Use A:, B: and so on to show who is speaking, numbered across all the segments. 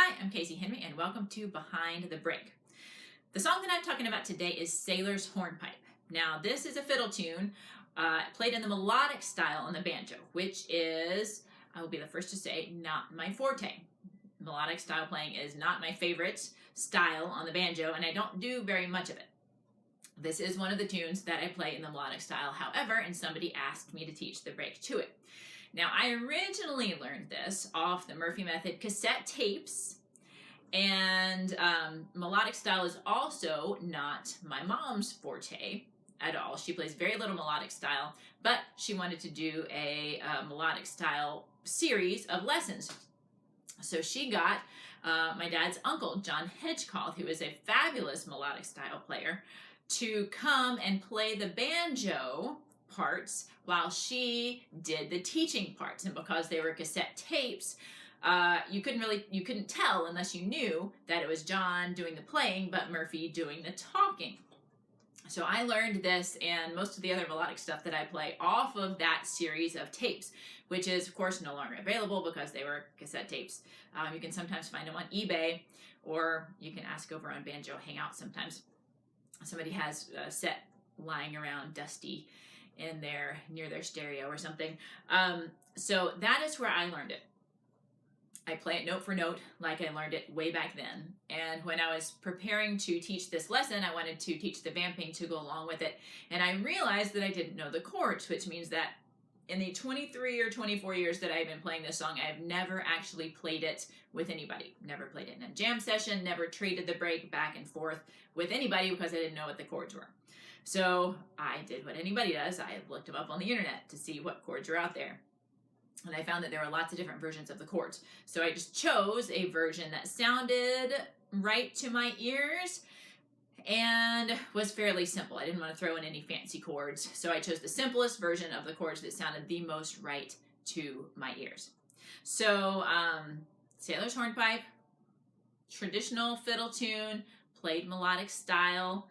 A: Hi, I'm Casey Henry, and welcome to Behind the Break. The song that I'm talking about today is Sailor's Hornpipe. Now, this is a fiddle tune played in the melodic style on the banjo, which is, I will be the first to say, not my forte. Melodic style playing is not my favorite style on the banjo, and I don't do very much of it. This is one of the tunes that I play in the melodic style, however, and somebody asked me to teach the break to it. Now, I originally learned this off the Murphy Method cassette tapes, and melodic style is also not my mom's forte at all. She plays very little melodic style, but she wanted to do a melodic style series of lessons. So she got my dad's uncle, John Hedgecoth, who is a fabulous melodic style player, to come and play the banjo parts while she did the teaching parts. And because they were cassette tapes, you couldn't tell unless you knew that it was John doing the playing but Murphy doing the talking. So I learned this and most of the other melodic stuff that I play off of that series of tapes, which is of course no longer available because they were cassette tapes. You can sometimes find them on eBay, or you can ask over on Banjo Hangout sometimes. Somebody has a set lying around dusty in there near their stereo or something. So that is where I learned it. I play it note for note like I learned it way back then. And when I was preparing to teach this lesson, I wanted to teach the vamping to go along with it. And I realized that I didn't know the chords, which means that in the 23 or 24 years that I've been playing this song, I've never actually played it with anybody. Never played it in a jam session, never traded the break back and forth with anybody because I didn't know what the chords were. So I did what anybody does. I looked them up on the internet to see what chords are out there. And I found that there were lots of different versions of the chords. So I just chose a version that sounded right to my ears and was fairly simple. I didn't want to throw in any fancy chords. So I chose the simplest version of the chords that sounded the most right to my ears. So Sailor's Hornpipe, traditional fiddle tune, played melodic style.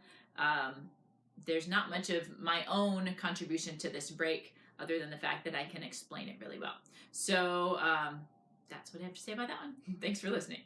A: There's not much of my own contribution to this break other than the fact that I can explain it really well. So that's what I have to say about that one. Thanks for listening.